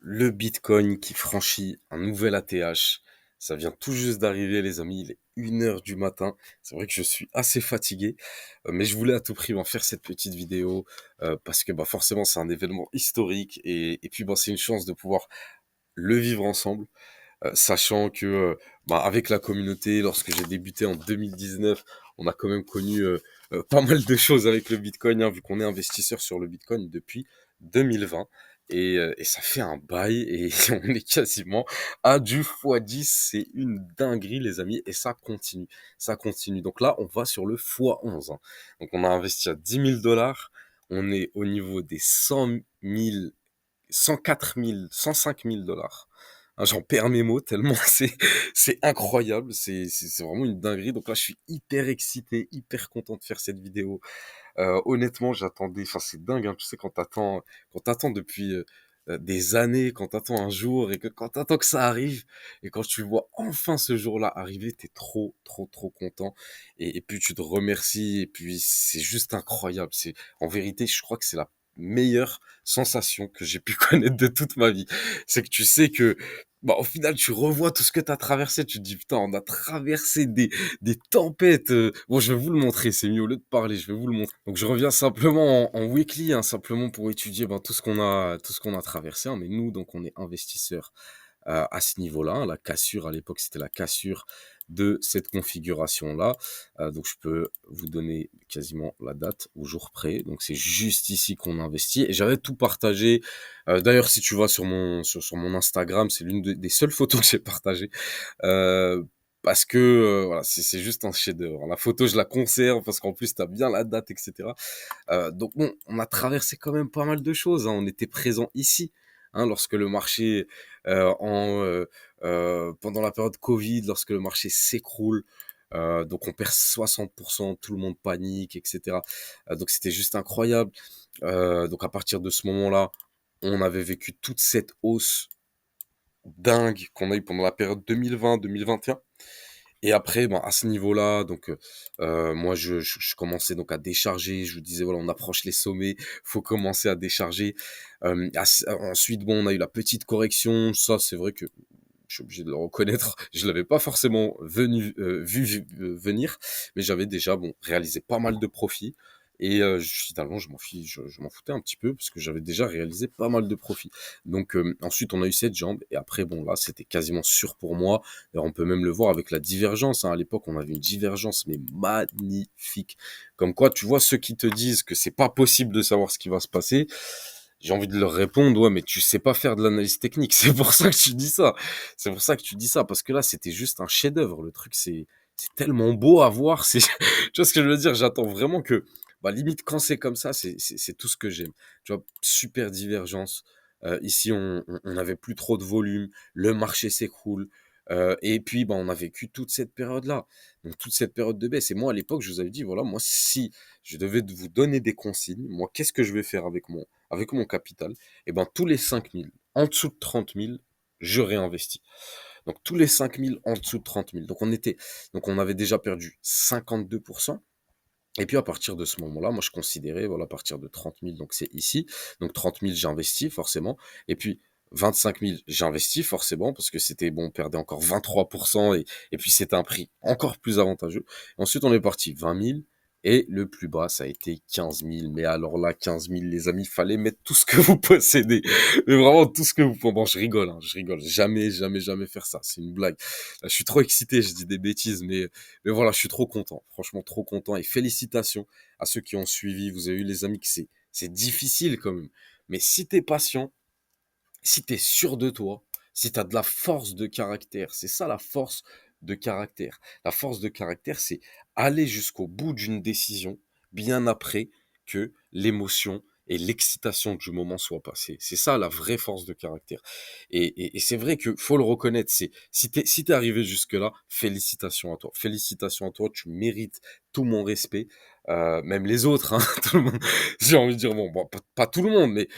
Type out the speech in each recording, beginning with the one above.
Le Bitcoin qui franchit un nouvel ATH. Ça vient tout juste d'arriver, les amis. Il est 1 heure du matin. C'est vrai que je suis assez fatigué, mais je voulais à tout prix en faire cette petite vidéo parce que forcément c'est un événement historique et puis c'est une chance de pouvoir le vivre ensemble, sachant que avec la communauté, lorsque j'ai débuté en 2019, on a quand même connu pas mal de choses avec le Bitcoin, hein, vu qu'on est investisseur sur le Bitcoin depuis 2020. Et ça fait un bail et on est quasiment à du x10. C'est une dinguerie, les amis, et ça continue. Ça continue. Donc là, on va sur le x11, hein. Donc on a investi à 10 000 $. On est au niveau des 100 000, 104 000, 105 000 $. Hein, j'en perds mes mots tellement c'est incroyable, c'est vraiment une dinguerie. Donc là, je suis hyper excité, hyper content de faire cette vidéo. Honnêtement, j'attendais, enfin c'est dingue, hein, tu sais quand t'attends depuis des années, quand t'attends un jour et que quand t'attends que ça arrive et quand tu vois enfin ce jour-là arriver, t'es trop trop trop content et puis tu te remercies et puis c'est juste incroyable. C'est en vérité, je crois que c'est la meilleure sensation que j'ai pu connaître de toute ma vie. C'est que tu sais que au final, tu revois tout ce que tu as traversé, tu te dis putain, on a traversé des tempêtes. Bon, je vais vous le montrer, c'est mieux au lieu de parler, je vais vous le montrer. Donc, je reviens simplement en weekly, hein, simplement pour étudier tout ce qu'on a traversé, hein. Mais nous, donc, on est investisseurs à ce niveau-là, hein. La cassure, à l'époque, c'était la cassure de cette configuration-là. Donc, je peux vous donner quasiment la date au jour près. Donc, c'est juste ici qu'on investit. Et j'avais tout partagé. D'ailleurs, si tu vas sur mon Instagram, c'est l'une des seules photos que j'ai partagées. Euh, parce que voilà, c'est juste un chef-d'œuvre. La photo, je la conserve parce qu'en plus, tu as bien la date, etc. Donc bon, on a traversé quand même pas mal de choses, hein. On était présent ici, hein, lorsque le marché, pendant la période Covid, lorsque le marché s'écroule, donc on perd 60%, tout le monde panique, etc. Donc c'était juste incroyable. Donc à partir de ce moment-là, on avait vécu toute cette hausse dingue qu'on a eu pendant la période 2020-2021. Et après, à ce niveau-là, donc moi, je commençais donc à décharger. Je vous disais, voilà, on approche les sommets, faut commencer à décharger. Ensuite, bon, on a eu la petite correction. Ça, c'est vrai que je suis obligé de le reconnaître. Je l'avais pas forcément venir, mais j'avais déjà bon réalisé pas mal de profits. Et finalement, je m'en foutais un petit peu parce que j'avais déjà réalisé pas mal de profits. Donc ensuite, on a eu cette jambe et après, bon là, c'était quasiment sûr pour moi. D'ailleurs, on peut même le voir avec la divergence, hein. À l'époque, on avait une divergence mais magnifique. Comme quoi, tu vois ceux qui te disent que c'est pas possible de savoir ce qui va se passer. J'ai envie de leur répondre, ouais, mais tu sais pas faire de l'analyse technique. C'est pour ça que tu dis ça. C'est pour ça que tu dis ça, parce que là, c'était juste un chef-d'œuvre. Le truc, c'est tellement beau à voir. C'est, tu vois ce que je veux dire? J'attends vraiment que, limite, quand c'est comme ça, c'est tout ce que j'aime. Tu vois, super divergence. Ici, on avait plus trop de volume. Le marché s'écroule. Et puis, on a vécu toute cette période-là. Donc, toute cette période de baisse. Et moi, à l'époque, je vous avais dit, voilà, moi, si je devais vous donner des consignes, moi, qu'est-ce que je vais faire avec mon capital? Et tous les 5 000, en dessous de 30 000, je réinvestis. Donc, tous les 5 000 en dessous de 30 000. Donc, on avait déjà perdu 52%. Et puis, à partir de ce moment-là, moi, je considérais, voilà, à partir de 30 000, donc c'est ici. Donc, 30 000, j'investis, forcément. Et puis, 25 000, j'investis, forcément, parce que c'était, bon, on perdait encore 23%, et puis c'était un prix encore plus avantageux. Ensuite, on est parti 20 000, et le plus bas, ça a été 15 000. Mais alors là, 15 000, les amis, fallait mettre tout ce que vous possédez. Mais vraiment, tout ce que vous... Bon, je rigole, hein, je rigole. Jamais, jamais, jamais faire ça. C'est une blague. Là, je suis trop excité, je dis des bêtises, mais voilà, je suis trop content, franchement trop content. Et félicitations à ceux qui ont suivi. Vous avez eu les amis que c'est difficile quand même. Mais si t'es patient, si t'es sûr de toi, si t'as de la force de caractère, c'est ça la force de caractère. La force de caractère, c'est aller jusqu'au bout d'une décision, bien après que l'émotion et l'excitation du moment soient passées. C'est ça la vraie force de caractère. Et c'est vrai que faut le reconnaître. C'est si t'es arrivé jusque là, félicitations à toi. Félicitations à toi. Tu mérites tout mon respect, même les autres. Hein, tout le monde. J'ai envie de dire bon, pas tout le monde, mais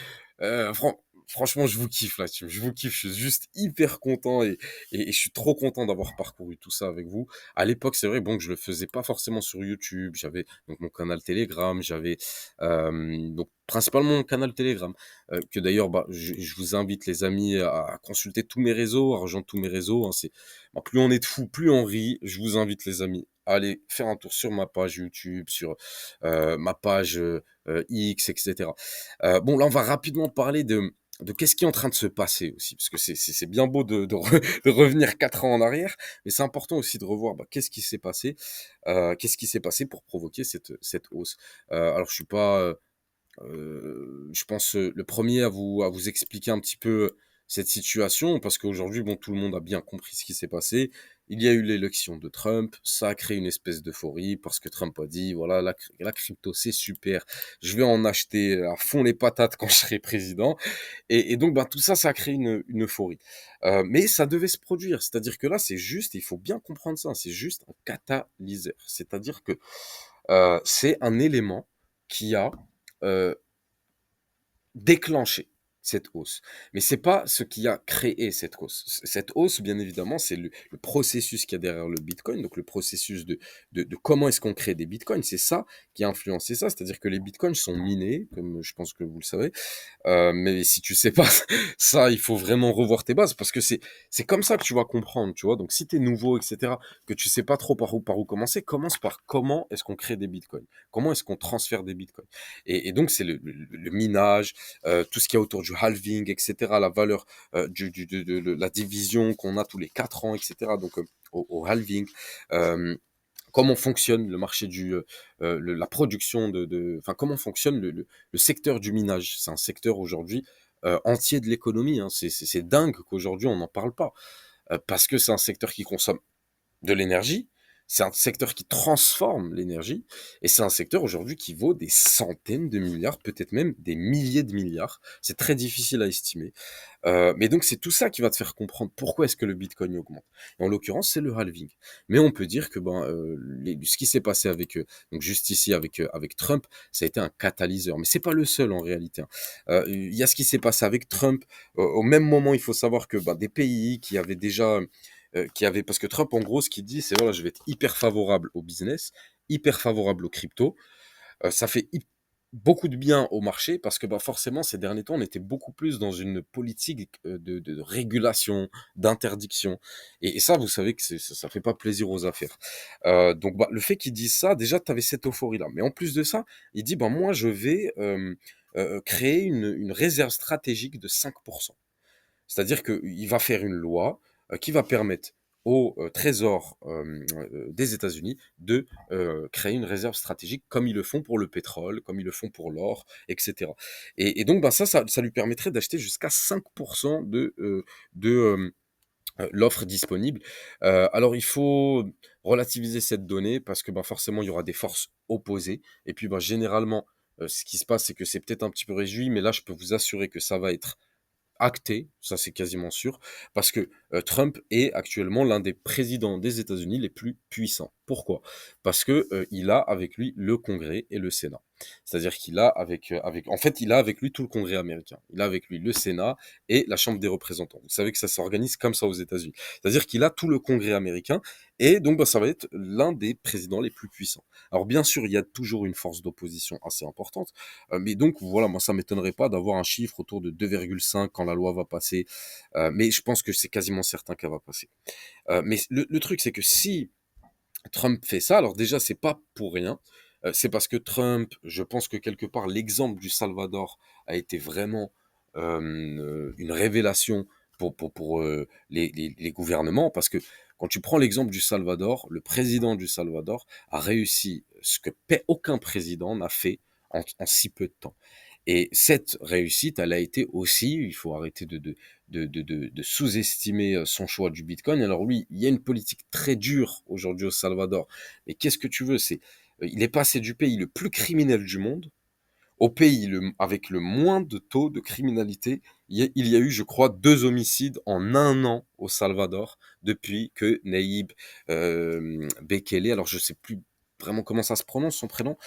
franchement, je vous kiffe là, je vous kiffe, je suis juste hyper content et je suis trop content d'avoir parcouru tout ça avec vous. À l'époque, c'est vrai, bon, que je le faisais pas forcément sur YouTube, j'avais donc mon canal Telegram, j'avais donc principalement mon canal Telegram, que d'ailleurs, bah, je vous invite les amis à consulter tous mes réseaux, à rejoindre tous mes réseaux, hein. C'est bah, plus on est de fous, plus on rit. Je vous invite les amis à aller faire un tour sur ma page YouTube, sur, ma page, X et cetera. Bon là, on va rapidement parler de qu'est-ce qui est en train de se passer aussi, parce que c'est bien beau de re de revenir 4 ans en arrière, mais c'est important aussi de revoir, bah, qu'est-ce qui s'est passé pour provoquer cette hausse? Alors je suis pas, je pense, le premier à vous expliquer un petit peu cette situation parce qu'aujourd'hui, bon, tout le monde a bien compris ce qui s'est passé. Il y a eu l'élection de Trump, ça a créé une espèce d'euphorie parce que Trump a dit: «Voilà, la crypto, c'est super, je vais en acheter à fond les patates quand je serai président». Et donc, bah, tout ça, ça a créé une euphorie. Mais ça devait se produire, c'est-à-dire que là, c'est juste, il faut bien comprendre ça, c'est juste un catalyseur. C'est-à-dire que, c'est un élément qui a, heu, déclenché cette hausse. Mais c'est pas ce qui a créé cette hausse. Cette hausse, bien évidemment, c'est le processus qu'il y a derrière le Bitcoin, donc le processus de comment est-ce qu'on crée des Bitcoins. C'est ça qui a influencé ça, c'est-à-dire que les Bitcoins sont minés, comme je pense que vous le savez, mais si tu sais pas ça, il faut vraiment revoir tes bases parce que c'est comme ça que tu vas comprendre, tu vois? Donc si tu es nouveau et cetera, que tu sais pas trop par où commencer, commence par comment est-ce qu'on crée des bitcoins? Comment est-ce qu'on transfère des bitcoins? Et donc c'est le minage, tout ce qu'il y a autour du halving et cetera, la valeur, du de la division qu'on a tous les 4 ans et cetera, donc au halving, hem comment fonctionne le marché la production enfin, comment fonctionne le secteur du minage? C'est un secteur aujourd'hui, entier de l'économie, hein. C'est dingue qu'aujourd'hui on n'en parle pas, parce que c'est un secteur qui consomme de l'énergie, c'est un secteur qui transforme l'énergie et c'est un secteur aujourd'hui qui vaut des centaines de milliards, peut-être même des milliers de milliards. C'est très difficile à estimer. Mais donc c'est tout ça qui va te faire comprendre pourquoi est-ce que le bitcoin augmente. Et en l'occurrence, c'est le halving. Mais on peut dire que ben, ce qui s'est passé avec, donc juste ici avec Trump, ça a été un catalyseur. Mais c'est pas le seul en réalité, hein. Il y a ce qui s'est passé avec Trump. Au même moment, il faut savoir que ben, des pays qui avaient déjà, parce que Trump, en gros, ce qu'il dit, c'est voilà, je vais être hyper favorable au business, hyper favorable aux cryptos, ça fait beaucoup de bien au marché parce que bah, forcément, ces derniers temps, on était beaucoup plus dans une politique de régulation, d'interdiction. Et ça, vous savez que ça fait pas plaisir aux affaires. Donc, bah, le fait qu'ils disent ça, déjà, tu avais cette euphorie-là. Mais en plus de ça, il dit, bah, moi, je vais créer une réserve stratégique de 5%. C'est-à-dire qu'il va faire une loi qui va permettre au trésor des États-Unis de créer une réserve stratégique comme ils le font pour le pétrole, comme ils le font pour l'or, etc. Et donc, bah, ça lui permettrait d'acheter jusqu'à 5% de l'offre disponible. Alors, il faut relativiser cette donnée parce que bah, forcément, il y aura des forces opposées. Et puis, bah, généralement, ce qui se passe, c'est que c'est peut-être un petit peu réduit, mais là, je peux vous assurer que ça va être acté, ça c'est quasiment sûr, parce que Trump est actuellement l'un des présidents des États-Unis les plus puissants. Pourquoi? Parce que il a avec lui le Congrès et le Sénat. C'est-à-dire qu'il a en fait, il a avec lui tout le Congrès américain. Il a avec lui le Sénat et la Chambre des représentants. Vous savez que ça s'organise comme ça aux États-Unis. C'est-à-dire qu'il a tout le Congrès américain et donc bah, ça va être l'un des présidents les plus puissants. Alors bien sûr, il y a toujours une force d'opposition assez importante, mais donc voilà, moi ça m'étonnerait pas d'avoir un chiffre autour de 2,5 quand la loi va passer, mais je pense que c'est quasiment certain qu'elle va passer. Mais le truc, c'est que si Trump fait ça, alors déjà, c'est pas pour rien. C'est parce que Trump, je pense que quelque part, l'exemple du Salvador a été vraiment une révélation pour les gouvernements. Parce que quand tu prends l'exemple du Salvador, le président du Salvador a réussi ce que aucun président n'a fait en si peu de temps. Et cette réussite, elle a été aussi, il faut arrêter de sous-estimer son choix du Bitcoin. Alors oui, il y a une politique très dure aujourd'hui au Salvador, mais qu'est-ce que tu veux? Il est passé du pays le plus criminel du monde au pays avec le moins de taux de criminalité. Il y a eu, je crois, 2 homicides en un an au Salvador depuis que Nayib Bekele, alors je sais plus vraiment comment ça se prononce son prénom,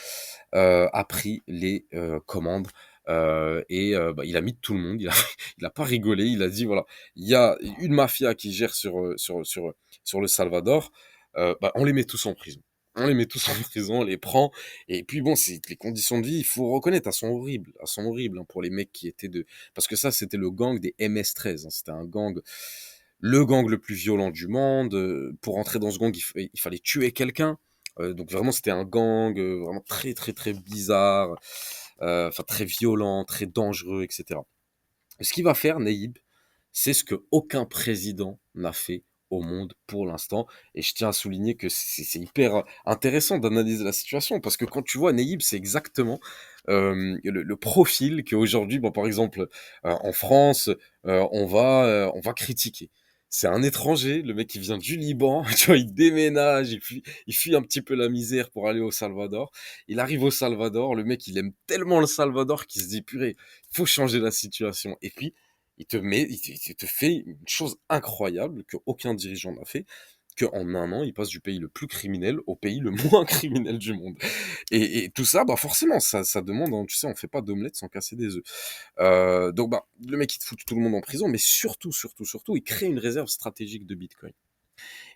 a pris les commandes. Bah, il a mis tout le monde, il a pas rigolé, il a dit voilà, il y a une mafia qui gère sur le Salvador, bah, on les met tous en prison. On les met tous en prison, on les prend et puis bon, c'est les conditions de vie, il faut reconnaître, elles sont horribles, hein, pour les mecs qui étaient de parce que ça, c'était le gang des MS-13, hein. C'était un gang le gang le plus violent du monde, pour entrer dans ce gang, il fallait tuer quelqu'un, donc vraiment, c'était un gang, vraiment très, très, très bizarre, enfin très violent, très dangereux et cetera. Ce qu'il va faire Naïb, c'est ce qu'aucun président n'a fait au monde pour l'instant. Et je tiens à souligner que c'est hyper intéressant d'analyser la situation parce que quand tu vois Naïb, c'est exactement le profil qu'aujourd'hui, bon, par exemple, en France, on va critiquer. C'est un étranger, le mec qui vient du Liban, tu vois, il déménage, il fuit un petit peu la misère pour aller au Salvador. Il arrive au Salvador, le mec il aime tellement le Salvador qu'il se dit purée, il faut changer la situation. Et puis il te fait une chose incroyable qu'aucun dirigeant n'a fait, qu'en un an, il passe du pays le plus criminel au pays le moins criminel du monde. Et tout ça, bah forcément, ça demande, hein, tu sais, on fait pas d'omelette sans casser des œufs. Donc bah, le mec, il te fout tout le monde en prison, mais surtout, surtout, surtout, il crée une réserve stratégique de Bitcoin.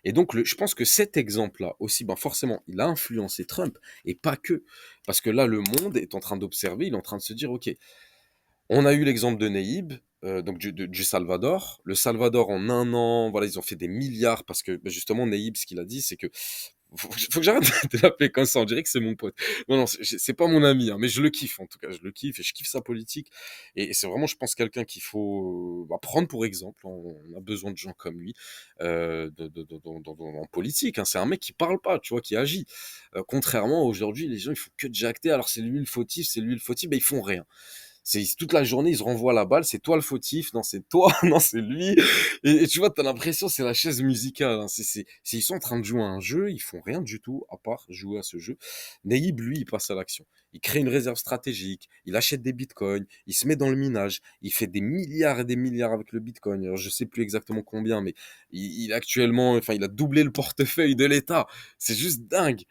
Et donc, je pense que cet exemple-là aussi, ben forcément, il a influencé Trump, et pas que. Parce que là, le monde est en train d'observer, il est en train de se dire, OK, on a eu l'exemple de Naïb, donc du Salvador. Le Salvador, en un an, voilà, ils ont fait des milliards parce que bah, justement, Naïb, ce qu'il a dit, c'est que faut que j'arrête de l'appeler comme ça, on dirait que c'est mon pote. Non, non, c'est pas mon ami, hein, mais je le kiffe en tout cas, je le kiffe et je kiffe sa politique. Et c'est vraiment, je pense, quelqu'un qu'il faut bah, prendre pour exemple. On a besoin de gens comme lui en politique, hein. C'est un mec qui parle pas, tu vois, qui agit. Contrairement aujourd'hui, les gens, ils font que de jacter. Alors c'est lui le fautif, c'est lui le fautif, ben ils font rien. C'est toute la journée, ils se renvoient la balle, c'est toi le fautif, non c'est toi, non c'est lui. Et tu vois, t'as l'impression c'est la chaise musicale, hein. Ils sont en train de jouer à un jeu, ils font rien du tout à part jouer à ce jeu. Naïb, lui, il passe à l'action. Il crée une réserve stratégique, il achète des bitcoins, il se met dans le minage, il fait des milliards et des milliards avec le bitcoin. Alors, je sais plus exactement combien, mais il actuellement, enfin, il a doublé le portefeuille de l'État. C'est juste dingue.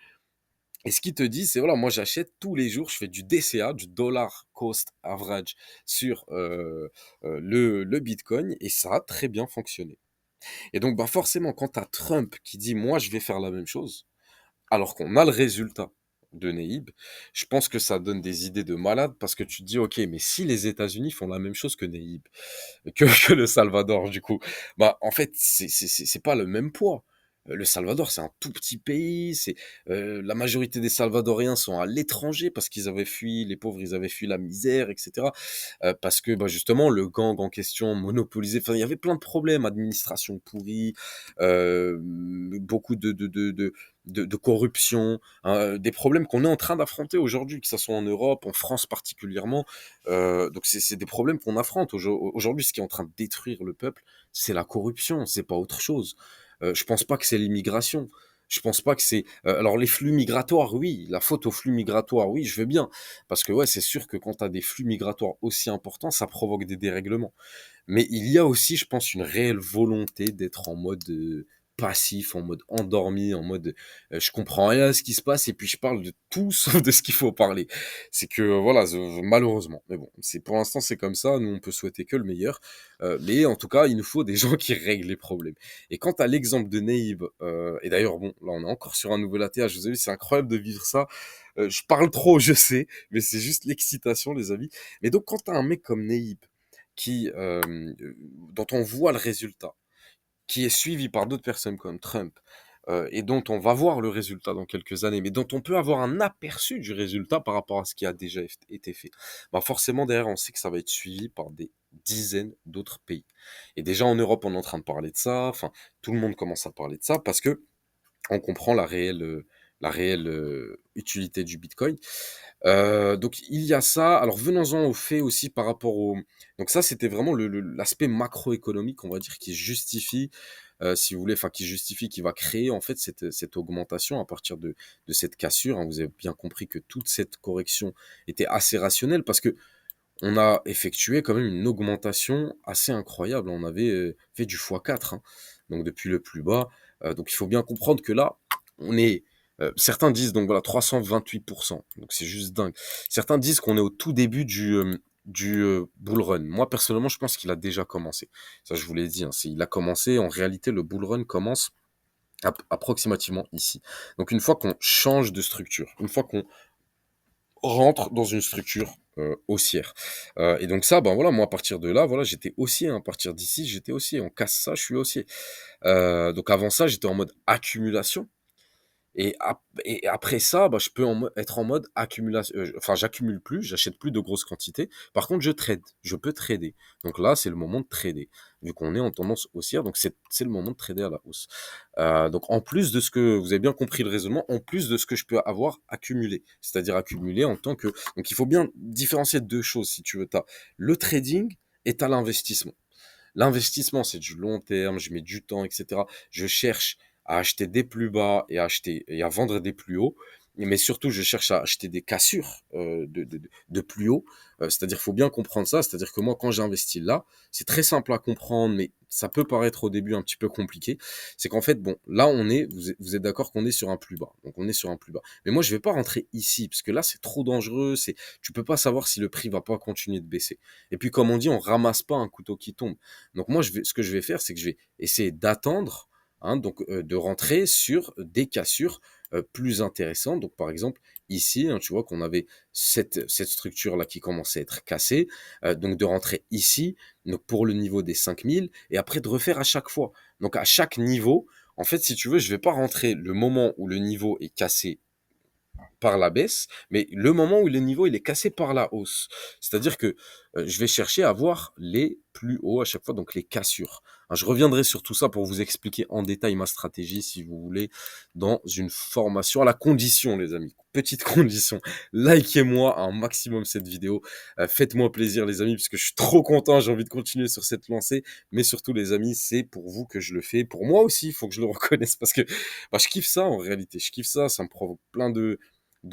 Et ce qu'il te dit, c'est voilà, moi j'achète tous les jours, je fais du DCA, du dollar cost average sur le Bitcoin et ça a très bien fonctionné. Et donc bah forcément, quand tu as Trump qui dit moi je vais faire la même chose, alors qu'on a le résultat de Naïb, je pense que ça donne des idées de malade parce que tu te dis ok, mais si les États-Unis font la même chose que Naïb, que le Salvador, du coup. Bah, en fait, c'est pas le même poids. Le Salvador, c'est un tout petit pays. La majorité des Salvadoriens sont à l'étranger parce qu'ils avaient fui, les pauvres, ils avaient fui la misère, etc. Parce que, bah, justement, le gang en question monopolisé. Enfin, il y avait plein de problèmes, administration pourrie, beaucoup de corruption, hein, des problèmes qu'on est en train d'affronter aujourd'hui, que ce soit en Europe, en France particulièrement. Donc c'est des problèmes qu'on affronte aujourd'hui. Ce qui est en train de détruire le peuple, c'est la corruption, c'est pas autre chose. Je pense pas que c'est l'immigration. Je pense pas que c'est. Alors les flux migratoires, oui, la faute aux flux migratoires, oui, je veux bien, parce que ouais, c'est sûr que quand tu as des flux migratoires aussi importants, ça provoque des dérèglements. Mais il y a aussi, je pense, une réelle volonté d'être en mode passif, en mode endormi, en mode je comprends rien à ce qui se passe et puis je parle de tout sauf de ce qu'il faut parler. C'est que voilà, malheureusement. Mais bon, c'est pour l'instant c'est comme ça. Nous on peut souhaiter que le meilleur, mais en tout cas il nous faut des gens qui règlent les problèmes. Et quant à l'exemple de Naïb, et d'ailleurs bon, là on est encore sur un nouvel ATH. Vous avez vu, c'est incroyable de vivre ça. Je parle trop, je sais, mais c'est juste l'excitation, les amis. Mais donc quand t'as un mec comme Naïb dont on voit le résultat, qui est suivi par d'autres personnes comme Trump, et dont on va voir le résultat dans quelques années, mais dont on peut avoir un aperçu du résultat par rapport à ce qui a déjà été fait, bah forcément derrière on sait que ça va être suivi par des dizaines d'autres pays. Et déjà en Europe on est en train de parler de ça, enfin tout le monde commence à parler de ça parce que on comprend la réelle utilité du Bitcoin. Donc il y a ça. Alors venons-en au fait aussi par rapport au donc ça c'était vraiment l'aspect macroéconomique, on va dire, qui justifie, si vous voulez, enfin qui justifie, qui va créer en fait cette augmentation à partir de cette cassure, hein. Vous avez bien compris que toute cette correction était assez rationnelle parce que on a effectué quand même une augmentation assez incroyable. On avait, fait du x4, hein, donc depuis le plus bas. Donc il faut bien comprendre que là, on est, certains disent donc voilà 328, donc c'est juste dingue. Certains disent qu'on est au tout début du bull run. Moi personnellement, je pense qu'il a déjà commencé. Ça je vous l'ai dit, hein, il a commencé. En réalité, le bull run commence approximativement ici. Donc une fois qu'on change de structure, une fois qu'on rentre dans une structure haussière. Et donc ça, ben voilà, moi à partir de là, voilà, j'étais haussier, hein. À partir d'ici, j'étais haussier. On casse ça, je suis haussier. Donc avant ça, j'étais en mode accumulation. Et après ça, bah, je peux être en mode accumulation. Enfin, j'accumule plus, j'achète plus de grosses quantités. Par contre, je trade. Je peux trader. Donc là, c'est le moment de trader. Vu qu'on est en tendance haussière, donc c'est le moment de trader à la hausse. Donc en plus de ce que vous avez bien compris le raisonnement, en plus de ce que je peux avoir accumulé, c'est-à-dire accumulé en tant que. Donc il faut bien différencier deux choses si tu veux. T'as le trading et t'as l'investissement. L'investissement, c'est du long terme, je mets du temps, etc. Je cherche à acheter des plus bas et à acheter et à vendre des plus hauts. Mais surtout, je cherche à acheter des cassures de plus haut. C'est-à-dire, il faut bien comprendre ça. C'est-à-dire que moi, quand j'investis là, c'est très simple à comprendre, mais ça peut paraître au début un petit peu compliqué. C'est qu'en fait, bon, là, vous êtes d'accord qu'on est sur un plus bas. Donc, on est sur un plus bas. Mais moi, je vais pas rentrer ici, parce que là, c'est trop dangereux. Tu peux pas savoir si le prix va pas continuer de baisser. Et puis, comme on dit, on ramasse pas un couteau qui tombe. Donc moi, ce que je vais faire, c'est que je vais essayer d'attendre, hein, donc de rentrer sur des cassures plus intéressantes. Donc par exemple, ici, hein, tu vois qu'on avait cette structure-là qui commençait à être cassée. Donc de rentrer ici, donc pour le niveau des 5000, et après de refaire à chaque fois. Donc à chaque niveau, en fait, si tu veux, je vais pas rentrer le moment où le niveau est cassé par la baisse, mais le moment où le niveau il est cassé par la hausse. C'est-à-dire que je vais chercher à voir les plus hauts à chaque fois, donc les cassures. Hein, je reviendrai sur tout ça pour vous expliquer en détail ma stratégie, si vous voulez, dans une formation à la condition, les amis. Petite condition, likez-moi un maximum cette vidéo, faites-moi plaisir les amis, parce que je suis trop content, j'ai envie de continuer sur cette lancée, mais surtout les amis, c'est pour vous que je le fais, pour moi aussi, il faut que je le reconnaisse, parce que bah, je kiffe ça en réalité, je kiffe ça, ça me provoque plein de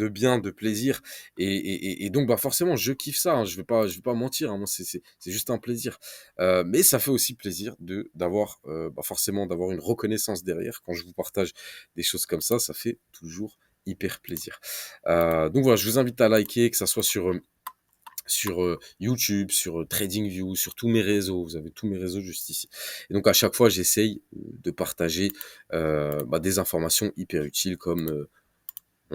bien, de plaisir. Et donc, bah, forcément, je kiffe ça. Hein, je vais pas mentir. Hein, moi, c'est juste un plaisir. Mais ça fait aussi plaisir d'avoir, bah, forcément, d'avoir une reconnaissance derrière. Quand je vous partage des choses comme ça fait toujours hyper plaisir. Donc voilà, je vous invite à liker, que ça soit sur YouTube, sur TradingView, sur tous mes réseaux. Vous avez tous mes réseaux juste ici. Et donc à chaque fois, j'essaye de partager bah, des informations hyper utiles comme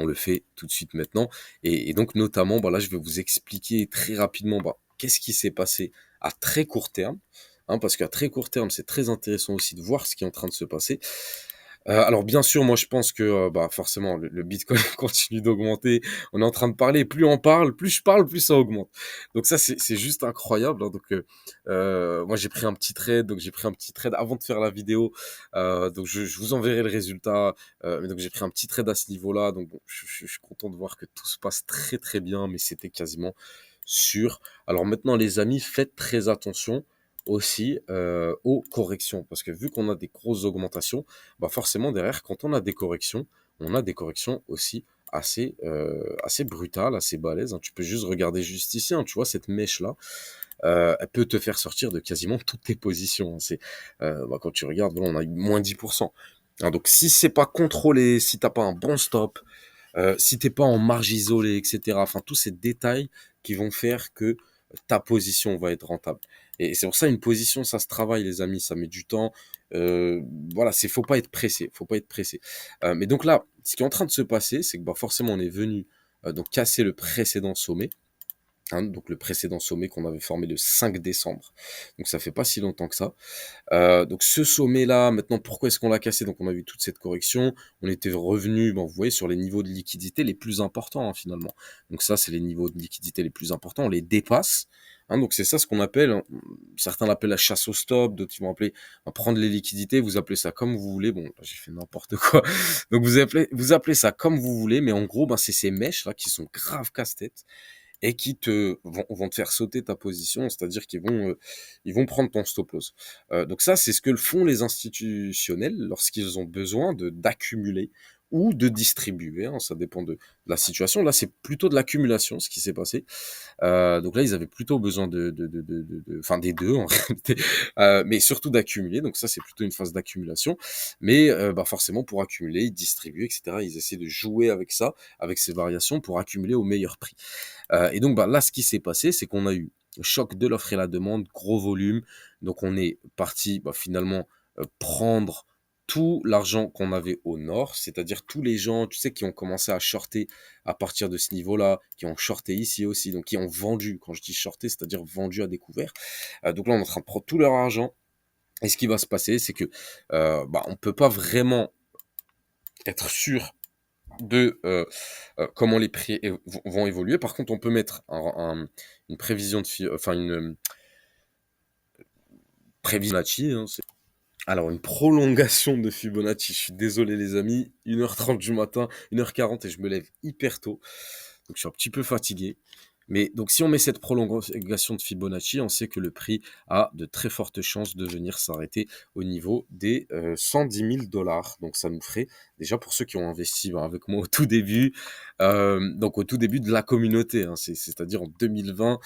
on le fait tout de suite maintenant. Et donc, notamment, bah là, je vais vous expliquer très rapidement bah, qu'est-ce qui s'est passé à très court terme. Hein, parce qu'à très court terme, c'est très intéressant aussi de voir ce qui est en train de se passer. Alors bien sûr, moi je pense que bah, forcément le Bitcoin continue d'augmenter. On est en train de parler, plus on parle, plus je parle, plus ça augmente. Donc ça c'est juste incroyable. Hein. Donc moi j'ai pris un petit trade, avant de faire la vidéo. Donc je vous enverrai le résultat. Mais donc j'ai pris un petit trade à ce niveau-là. Donc bon, je suis content de voir que tout se passe très très bien, mais c'était quasiment sûr. Alors maintenant les amis, faites très attention aussi aux corrections, parce que vu qu'on a des grosses augmentations, bah forcément derrière, quand on a des corrections, on a des corrections aussi assez brutales, assez balèzes. Hein. Tu peux juste regarder juste ici, hein, tu vois cette mèche là, elle peut te faire sortir de quasiment toutes tes positions. Hein. Bah, quand tu regardes, voilà, on a eu moins 10%. Hein, donc si c'est pas contrôlé, si t'as pas un bon stop, si t'es pas en marge isolée, etc. Enfin tous ces détails qui vont faire que ta position va être rentable. Et c'est pour ça une position, ça se travaille, les amis, ça met du temps. Voilà, faut pas être pressé, faut pas être pressé. Mais donc là, ce qui est en train de se passer, c'est que bah, forcément on est venu donc casser le précédent sommet. Hein, donc le précédent sommet qu'on avait formé le 5 décembre. Donc ça fait pas si longtemps que ça. Donc ce sommet-là, maintenant, pourquoi est-ce qu'on l'a cassé? Donc on a vu toute cette correction, on était revenu, bon, vous voyez, sur les niveaux de liquidité les plus importants hein, finalement. Donc ça, c'est les niveaux de liquidité les plus importants, on les dépasse. Hein, donc c'est ça ce qu'on appelle, hein, certains l'appellent la chasse au stop, d'autres ils vont appeler prendre les liquidités, vous appelez ça comme vous voulez. Bon, là, j'ai fait n'importe quoi. Donc vous appelez ça comme vous voulez, mais en gros, ben, c'est ces mèches là qui sont grave casse-tête et qui vont te faire sauter ta position, c'est-à-dire qu'ils vont prendre ton stop loss. Donc ça, c'est ce que font les institutionnels lorsqu'ils ont besoin d'accumuler ou de distribuer, hein, ça dépend de la situation. Là, c'est plutôt de l'accumulation, ce qui s'est passé. Donc là, ils avaient plutôt besoin enfin des deux en réalité, mais surtout d'accumuler. Donc ça, c'est plutôt une phase d'accumulation. Mais bah forcément, pour accumuler, ils distribuent, etc. Ils essaient de jouer avec ça, avec ces variations, pour accumuler au meilleur prix. Et donc bah là, ce qui s'est passé, c'est qu'on a eu choc de l'offre et la demande, gros volume. Donc on est parti bah, finalement prendre tout l'argent qu'on avait au nord, c'est-à-dire tous les gens, tu sais, qui ont commencé à shorter à partir de ce niveau-là, qui ont shorté ici aussi, donc qui ont vendu, quand je dis shorté, c'est-à-dire vendu à découvert. Donc là, on est en train de prendre tout leur argent. Et ce qui va se passer, c'est que on peut pas vraiment être sûr de comment les prix vont évoluer. Par contre, on peut mettre une prévision enfin une prévision Fibonacci, hein, alors une prolongation de Fibonacci. Je suis désolé les amis, 1h30 du matin, 1h40 et je me lève hyper tôt. Donc je suis un petit peu fatigué. Mais donc si on met cette prolongation de Fibonacci, on sait que le prix a de très fortes chances de venir s'arrêter au niveau des 110 000 dollars. Donc ça nous ferait, déjà pour ceux qui ont investi avec moi au tout début, donc au tout début de la communauté, hein, c'est-à-dire en 2020,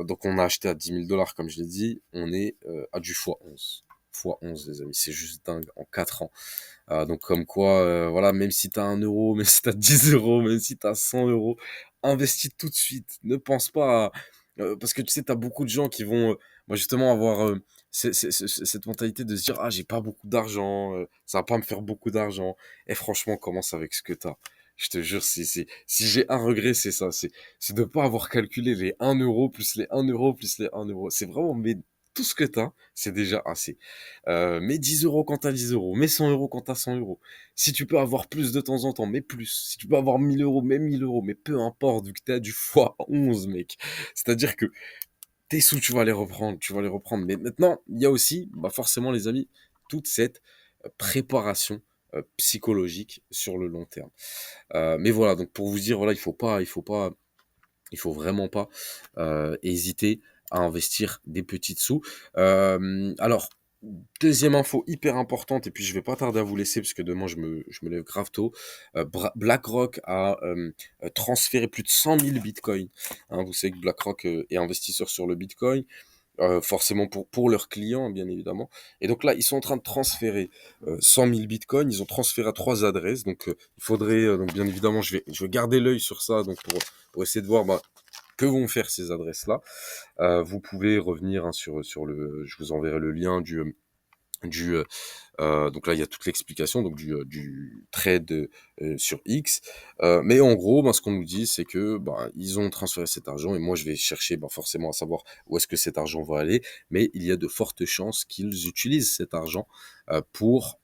donc on a acheté à 10 000 dollars comme je l'ai dit, on est à du x11. x11 les amis, c'est juste dingue en 4 ans. Donc comme quoi, voilà, même si tu as 1 euro, même si tu as 10 euros, même si tu as 100 euros, investis tout de suite. Ne pense pas à... parce que tu sais, tu as beaucoup de gens qui vont, moi justement, avoir cette mentalité de se dire, ah, j'ai pas beaucoup d'argent, ça va pas me faire beaucoup d'argent. Et franchement, commence avec ce que tu as. Je te jure, si j'ai un regret, c'est ça. C'est de pas avoir calculé les 1 euro plus les 1 euro plus les 1 euro. C'est vraiment, mais tout ce que tu as, c'est déjà assez. Mets 10 euros quand t'as 10 euros, mets 100 euros quand t'as 100 euros. Si tu peux avoir plus de temps en temps, mets plus. Si tu peux avoir 1000 euros, mets 1000 euros, mais peu importe, vu que t'as du x11, mec. C'est-à-dire que tes sous, tu vas les reprendre, tu vas les reprendre. Mais maintenant, il y a aussi, forcément, les amis, toute cette préparation psychologique sur le long terme. Mais voilà, donc pour vous dire, voilà, il faut vraiment pas hésiter à investir des petites sous. Alors, deuxième info hyper importante, et puis je vais pas tarder à vous laisser parce que demain je me lève grave tôt. BlackRock a transféré plus de 100 000 bitcoins. Hein, vous savez que BlackRock est investisseur sur le bitcoin. Forcément pour leurs clients, bien évidemment. Et donc là, ils sont en train de transférer 100 000 bitcoins. Ils ont transféré à 3 adresses. Donc, il faudrait, donc bien évidemment, je vais garder l'œil sur ça donc pour essayer de voir que vont faire ces adresses-là. Vous pouvez revenir hein, sur le... Je vous enverrai le lien du donc là il y a toute l'explication donc du trade sur X, mais en gros ce qu'on nous dit c'est que ils ont transféré cet argent et moi je vais chercher forcément à savoir où est-ce que cet argent va aller, mais il y a de fortes chances qu'ils utilisent cet argent pour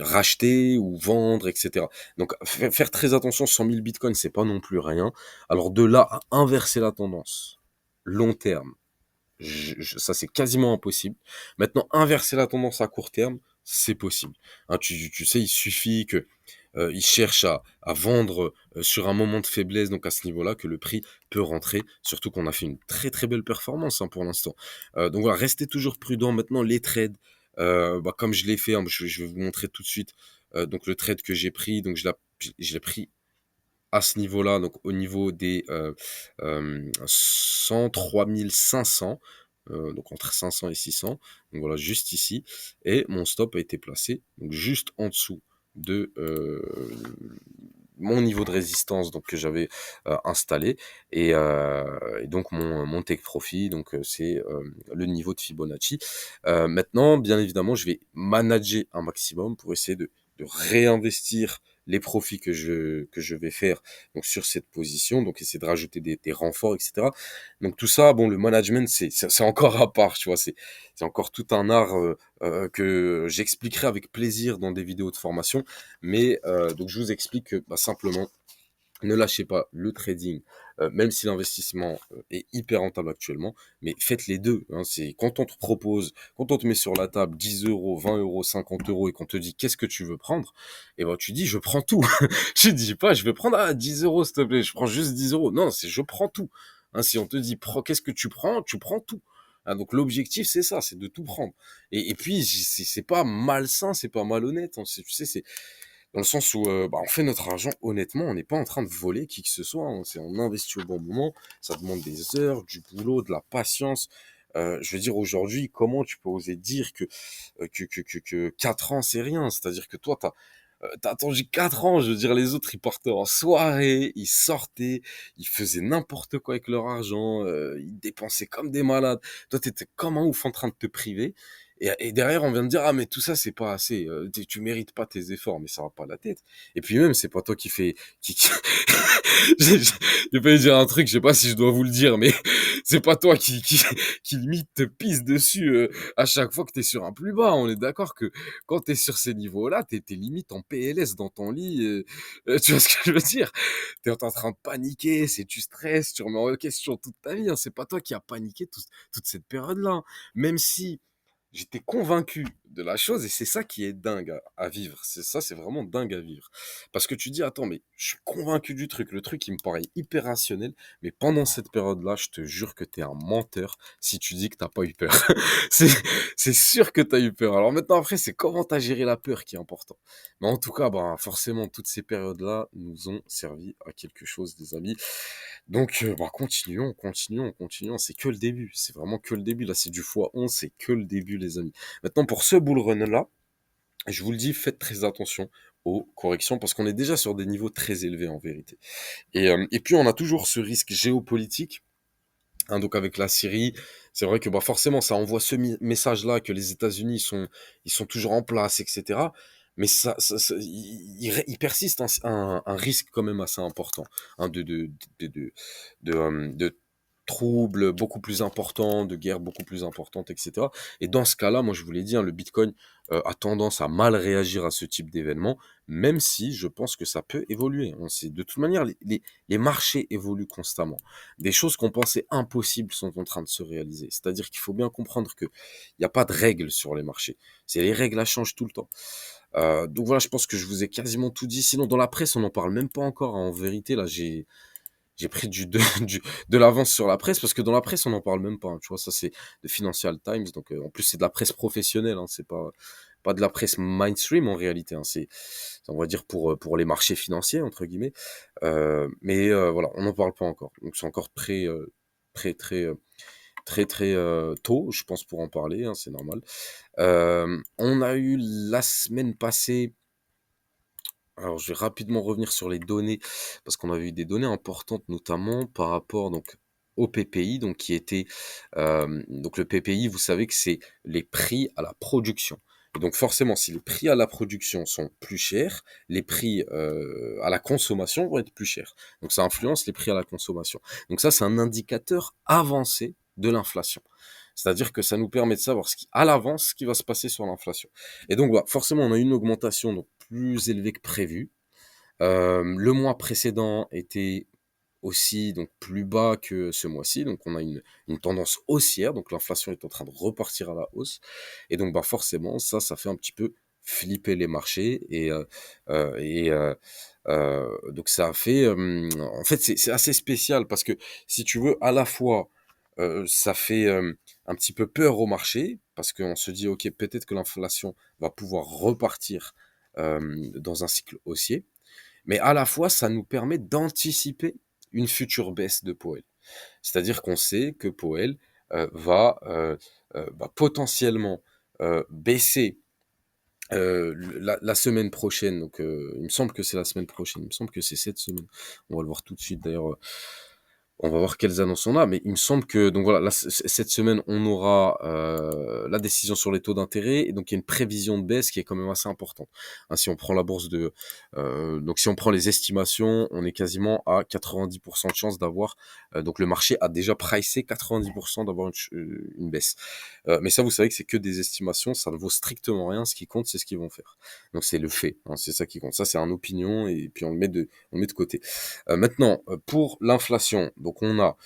racheter ou vendre, etc. Donc faire très attention, 100 000 bitcoins c'est pas non plus rien. Alors de là à inverser la tendance long terme, ça c'est quasiment impossible. Maintenant, inverser la tendance à court terme, c'est possible. Hein, tu sais, il suffit que ils cherchent à vendre sur un moment de faiblesse, donc à ce niveau-là, que le prix peut rentrer. Surtout qu'on a fait une très très belle performance hein, pour l'instant. Donc voilà, restez toujours prudent. Maintenant, les trades, comme je l'ai fait, hein, je vais vous montrer tout de suite. Donc le trade que j'ai pris, donc je l'ai pris à ce niveau-là, donc au niveau des 103 500, donc entre 500 et 600, donc voilà, juste ici, et mon stop a été placé donc juste en dessous de mon niveau de résistance donc que j'avais installé et donc mon take profit donc c'est le niveau de Fibonacci. Maintenant bien évidemment je vais manager un maximum pour essayer de réinvestir les profits que je vais faire donc sur cette position, donc essayer de rajouter des renforts, etc. Donc tout ça, bon, le management, c'est encore à part, tu vois, c'est encore tout un art que j'expliquerai avec plaisir dans des vidéos de formation. Mais donc je vous explique que simplement, ne lâchez pas le trading, même si l'investissement est hyper rentable actuellement, mais faites les deux. Hein, c'est quand on te propose, quand on te met sur la table 10 euros, 20 euros, 50 euros et qu'on te dit qu'est-ce que tu veux prendre, et tu dis je prends tout. Tu dis pas je vais prendre 10 euros s'il te plaît, je prends juste 10 euros. Non, c'est je prends tout. Hein, si on te dit qu'est-ce que tu prends tout. Ah, donc l'objectif c'est ça, c'est de tout prendre. Et puis c'est pas malsain, c'est pas malhonnête. Hein, tu sais, c'est dans le sens où on fait notre argent honnêtement, on n'est pas en train de voler qui que ce soit, hein. On investit au bon moment, ça demande des heures, du boulot, de la patience. Je veux dire aujourd'hui, comment tu peux oser dire que 4 ans c'est rien? C'est-à-dire que toi, t'as attendu 4 ans, je veux dire, les autres ils partaient en soirée, ils sortaient, ils faisaient n'importe quoi avec leur argent, ils dépensaient comme des malades. Toi, t'étais comme un ouf en train de te priver. Et derrière, on vient de dire: «Ah mais tout ça, c'est pas assez, tu mérites pas tes efforts», mais ça va pas la tête. Et puis même, c'est pas toi qui fais qui j'ai failli dire un truc, je sais pas si je dois vous le dire, mais c'est pas toi qui limite te pisse dessus, à chaque fois que tu es sur un plus bas. On est d'accord que quand tu es sur ces niveaux-là, tu es limite en PLS dans ton lit, tu vois ce que je veux dire? Tu es en train de paniquer, tu stresses, tu remets en question toute ta vie, hein. C'est pas toi qui as paniqué toute cette période-là, hein. Même si j'étais convaincu de la chose et c'est ça qui est dingue à vivre. C'est ça, c'est vraiment dingue à vivre. Parce que tu dis, attends, mais je suis convaincu du truc. Le truc, il me paraît hyper rationnel. Mais pendant cette période-là, je te jure que t'es un menteur si tu dis que t'as pas eu peur. c'est, c'est sûr que t'as eu peur. Alors maintenant, après, c'est comment t'as géré la peur qui est important. Mais en tout cas, bah, forcément, toutes ces périodes-là nous ont servi à quelque chose, des amis. Donc, bah, continuons, continuons, continuons. C'est que le début. C'est vraiment que le début. Là, c'est du x11. C'est que le début, les amis. Maintenant, pour ce bull run-là, je vous le dis, faites très attention aux corrections parce qu'on est déjà sur des niveaux très élevés en vérité. Et puis, on a toujours ce risque géopolitique. Hein, donc avec la Syrie, c'est vrai que bah forcément ça envoie ce message-là que les États-Unis ils sont toujours en place, etc. Mais il persiste un risque quand même assez important, hein, de troubles beaucoup plus importants, de guerres beaucoup plus importantes, etc. Et dans ce cas-là, moi je vous l'ai dit, hein, le Bitcoin a tendance à mal réagir à ce type d'événement, même si je pense que ça peut évoluer. On sait, de toute manière, les marchés évoluent constamment. Des choses qu'on pensait impossibles sont en train de se réaliser. C'est-à-dire qu'il faut bien comprendre qu'il n'y a pas de règles sur les marchés. C'est les règles, elles changent tout le temps. Donc voilà, je pense que je vous ai quasiment tout dit. Sinon, dans la presse, on n'en parle même pas encore, hein. En vérité, là, j'ai pris de l'avance sur la presse parce que dans la presse, on n'en parle même pas, hein. Tu vois, ça, c'est de Financial Times. Donc, en plus, c'est de la presse professionnelle, hein. C'est pas de la presse mainstream en réalité, hein. On va dire, pour les marchés financiers, entre guillemets. Mais voilà, on n'en parle pas encore. Donc, c'est encore très, très, très, tôt, je pense, pour en parler, hein, c'est normal. On a eu la semaine passée, alors je vais rapidement revenir sur les données, parce qu'on avait eu des données importantes, notamment par rapport donc au PPI, donc qui était donc le PPI, vous savez que c'est les prix à la production. Et donc forcément, si les prix à la production sont plus chers, les prix à la consommation vont être plus chers. Donc ça influence les prix à la consommation. Donc ça, c'est un indicateur avancé de l'inflation. C'est-à-dire que ça nous permet de savoir à l'avance ce qui va se passer sur l'inflation. Et donc, bah, forcément, on a eu une augmentation donc, plus élevée que prévu. Le mois précédent était aussi donc plus bas que ce mois-ci, donc on a une tendance haussière, donc l'inflation est en train de repartir à la hausse, et donc bah forcément ça fait un petit peu flipper les marchés et donc ça a fait, en fait c'est assez spécial parce que si tu veux à la fois ça fait un petit peu peur au marché parce qu'on se dit ok peut-être que l'inflation va pouvoir repartir dans un cycle haussier, mais à la fois, ça nous permet d'anticiper une future baisse de Powell. C'est-à-dire qu'on sait que Powell va potentiellement baisser la semaine prochaine. Donc, il me semble que c'est la semaine prochaine. Il me semble que c'est cette semaine. On va le voir tout de suite d'ailleurs. On va voir quelles annonces on a, mais il me semble que donc voilà, là, cette semaine, on aura la décision sur les taux d'intérêt, et donc il y a une prévision de baisse qui est quand même assez importante. Hein, si on prend la bourse donc si on prend les estimations, on est quasiment à 90% de chance d'avoir, donc le marché a déjà pricé 90% d'avoir une baisse. Mais ça, vous savez que c'est que des estimations, ça ne vaut strictement rien. Ce qui compte, c'est ce qu'ils vont faire. Donc c'est le fait, hein, c'est ça qui compte. Ça, c'est une opinion, et puis on le met de côté. Maintenant, pour l'inflation, donc on a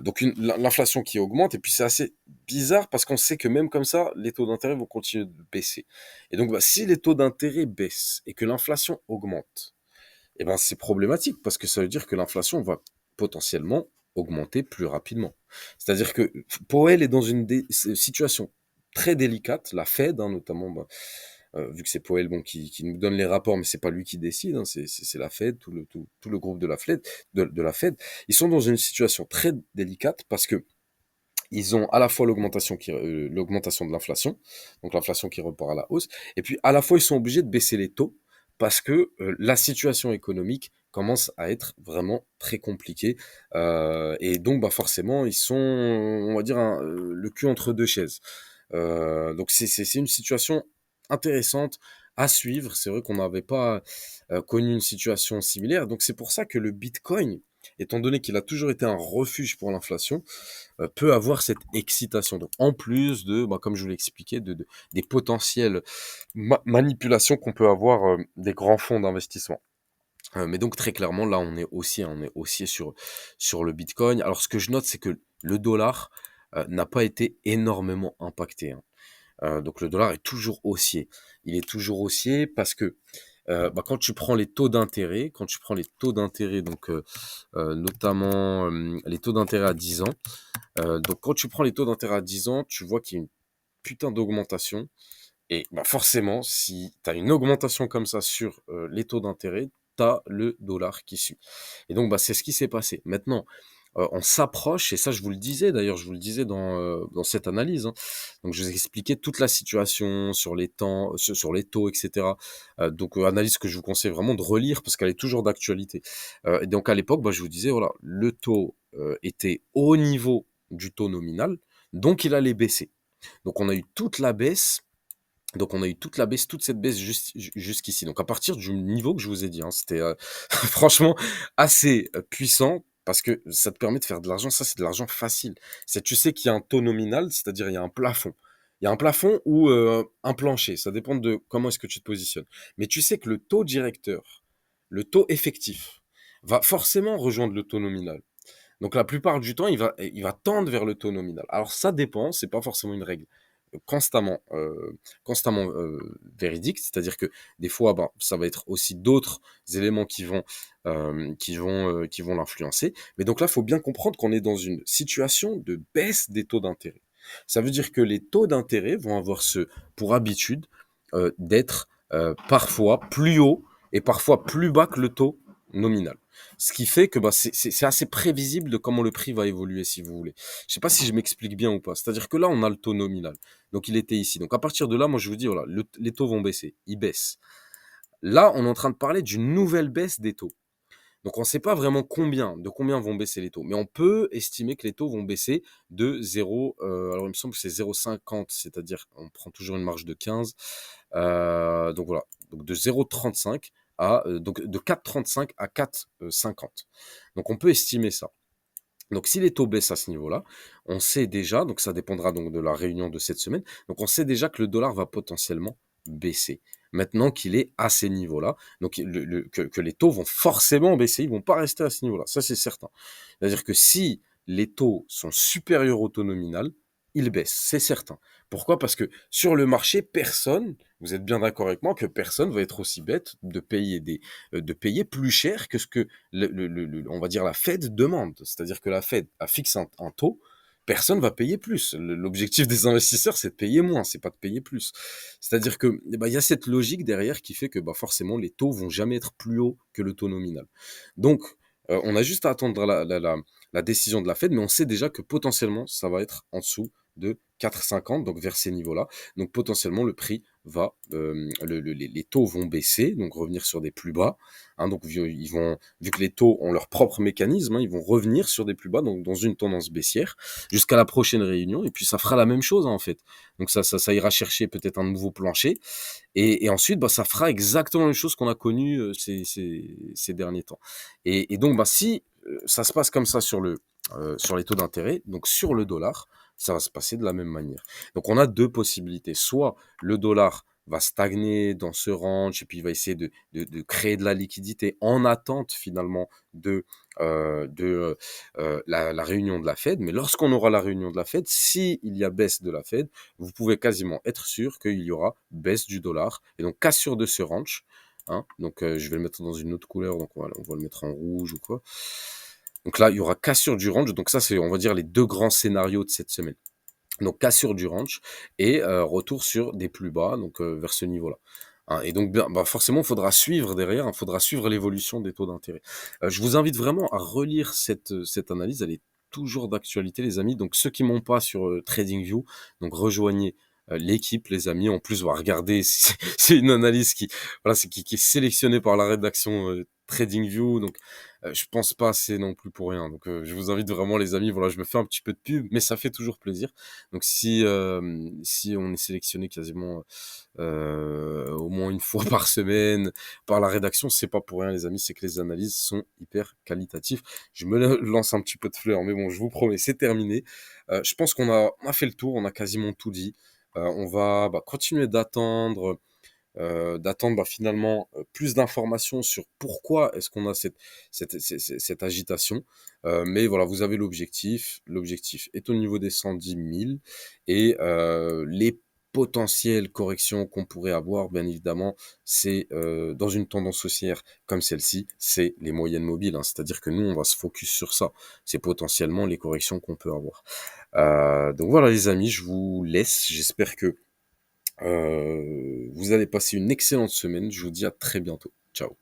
donc l'inflation qui augmente, et puis c'est assez bizarre parce qu'on sait que même comme ça, les taux d'intérêt vont continuer de baisser. Et donc, bah, si les taux d'intérêt baissent et que l'inflation augmente, eh ben c'est problématique parce que ça veut dire que l'inflation va potentiellement augmenter plus rapidement. C'est-à-dire que Powell est dans une situation très délicate, la Fed, hein, notamment, bah, vu que c'est Powell bon, qui nous donne les rapports, mais c'est pas lui qui décide, hein, c'est la Fed, tout le groupe de la Fed, de la Fed. Ils sont dans une situation très délicate parce que ils ont à la fois l'augmentation de l'inflation, donc l'inflation qui repart à la hausse, et puis à la fois ils sont obligés de baisser les taux parce que la situation économique commence à être vraiment très compliquée. Et donc, bah, forcément, ils sont, on va dire, le cul entre deux chaises. Donc, c'est une situation intéressante à suivre. C'est vrai qu'on n'avait pas connu une situation similaire. Donc, c'est pour ça que le Bitcoin, étant donné qu'il a toujours été un refuge pour l'inflation, peut avoir cette excitation. Donc, en plus de, bah, comme je vous l'ai expliqué, des potentielles manipulations qu'on peut avoir des grands fonds d'investissement. Mais donc très clairement, là, on est haussier sur le Bitcoin. Alors, ce que je note, c'est que le dollar n'a pas été énormément impacté, hein. Donc le dollar est toujours haussier. Il est toujours haussier parce que bah, quand tu prends les taux d'intérêt, donc notamment les taux d'intérêt à 10 ans, donc quand tu prends les taux d'intérêt à 10 ans, tu vois qu'il y a une putain d'augmentation. Et bah forcément, si tu as une augmentation comme ça sur les taux d'intérêt, tu as le dollar qui suit. Et donc, bah, c'est ce qui s'est passé. Maintenant, on s'approche, et ça, je vous le disais d'ailleurs, je vous le disais dans cette analyse, hein. Donc, je vous ai expliqué toute la situation sur les temps, sur les taux, etc. Donc, analyse que je vous conseille vraiment de relire parce qu'elle est toujours d'actualité. Et donc, à l'époque, bah, je vous disais, voilà, le taux était au niveau du taux nominal, donc il allait baisser. Donc, on a eu toute la baisse toute cette baisse jusqu'ici. Donc à partir du niveau que je vous ai dit, hein, c'était franchement assez puissant parce que ça te permet de faire de l'argent. Ça, c'est de l'argent facile. C'est, tu sais qu'il y a un taux nominal, c'est-à-dire il y a un plafond. Il y a un plafond ou un plancher. Ça dépend de comment est-ce que tu te positionnes. Mais tu sais que le taux directeur, le taux effectif, va forcément rejoindre le taux nominal. Donc la plupart du temps, il va tendre vers le taux nominal. Alors ça dépend, c'est pas forcément une règle constamment, constamment véridique, c'est-à-dire que des fois, ben, ça va être aussi d'autres éléments qui vont l'influencer. Mais donc là, il faut bien comprendre qu'on est dans une situation de baisse des taux d'intérêt. Ça veut dire que les taux d'intérêt vont avoir pour habitude d'être parfois plus haut et parfois plus bas que le taux nominal. Ce qui fait que bah, c'est assez prévisible de comment le prix va évoluer, si vous voulez. Je sais pas si je m'explique bien ou pas. C'est-à-dire que là, on a le taux nominal. Donc, il était ici. Donc, à partir de là, moi, je vous dis, voilà, les taux vont baisser. Ils baissent. Là, on est en train de parler d'une nouvelle baisse des taux. Donc, on ne sait pas vraiment de combien vont baisser les taux. Mais on peut estimer que les taux vont baisser de 0, alors il me semble que c'est 0,50, c'est-à-dire on prend toujours une marge de 15. Donc voilà, donc de 0,35 donc de 4,35 à 4,50. Donc on peut estimer ça. Donc si les taux baissent à ce niveau-là, on sait déjà, donc ça dépendra donc de la réunion de cette semaine, donc on sait déjà que le dollar va potentiellement baisser. Maintenant qu'il est à ces niveaux-là, donc que les taux vont forcément baisser, ils vont pas rester à ce niveau-là, ça c'est certain. C'est-à-dire que si les taux sont supérieurs au taux nominal, ils baissent, c'est certain. Pourquoi? Parce que sur le marché, personne, vous êtes bien d'accord avec moi, que personne va être aussi bête de payer plus cher que ce que on va dire la Fed demande. C'est-à-dire que la Fed a fixé un taux, personne va payer plus. L'objectif des investisseurs, c'est de payer moins, c'est pas de payer plus. C'est-à-dire que bah, il y a cette logique derrière qui fait que bah, forcément les taux vont jamais être plus hauts que le taux nominal. Donc on a juste à attendre la décision de la Fed, mais on sait déjà que potentiellement ça va être en dessous de 4,50, donc vers ces niveaux-là. Donc potentiellement le prix les taux vont baisser, donc revenir sur des plus bas. Hein, donc vu que les taux ont leur propre mécanisme, hein, ils vont revenir sur des plus bas, donc dans une tendance baissière, jusqu'à la prochaine réunion, et puis ça fera la même chose hein, en fait. Donc ça ira chercher peut-être un nouveau plancher, et ensuite bah, ça fera exactement la même chose qu'on a connu ces derniers temps. Et donc bah, si ça se passe comme ça sur les taux d'intérêt, donc sur le dollar, ça va se passer de la même manière. Donc on a deux possibilités. Soit le dollar va stagner dans ce range et puis il va essayer de créer de la liquidité en attente finalement de la réunion de la Fed. Mais lorsqu'on aura la réunion de la Fed, s'il y a baisse de la Fed, vous pouvez quasiment être sûr qu'il y aura baisse du dollar et donc cassure de ce range. Hein. Donc je vais le mettre dans une autre couleur, donc voilà, on va le mettre en rouge ou quoi. Donc là, il y aura cassure du range. Donc ça, c'est, on va dire, les deux grands scénarios de cette semaine. Donc cassure du range et retour sur des plus bas, donc vers ce niveau-là. Hein, et donc, bah, forcément, il faudra suivre derrière, il faudra suivre l'évolution des taux d'intérêt. Je vous invite vraiment à relire cette analyse, elle est toujours d'actualité, les amis. Donc, ceux qui m'ont pas sur TradingView, donc rejoignez l'équipe, les amis. En plus, voilà, regardez, c'est une analyse qui, voilà, qui est sélectionnée par la rédaction TradingView. Donc, je pense pas c'est non plus pour rien. Donc, je vous invite vraiment, les amis. Voilà, je me fais un petit peu de pub, mais ça fait toujours plaisir. Donc, si on est sélectionné quasiment au moins une fois par semaine par la rédaction, c'est pas pour rien, les amis. C'est que les analyses sont hyper qualitatives. Je me lance un petit peu de fleurs, mais bon, je vous promets, c'est terminé. Je pense qu'on a fait le tour, on a quasiment tout dit. On va continuer d'attendre finalement plus d'informations sur pourquoi est-ce qu'on a cette agitation. Mais voilà, vous avez l'objectif. L'objectif est au niveau des 110 000 et les potentielles corrections qu'on pourrait avoir, bien évidemment, c'est dans une tendance haussière comme celle-ci, c'est les moyennes mobiles, hein. C'est-à-dire que nous, on va se focus sur ça. C'est potentiellement les corrections qu'on peut avoir. Donc voilà, les amis, je vous laisse. J'espère que vous allez passer une excellente semaine. Je vous dis à très bientôt. Ciao.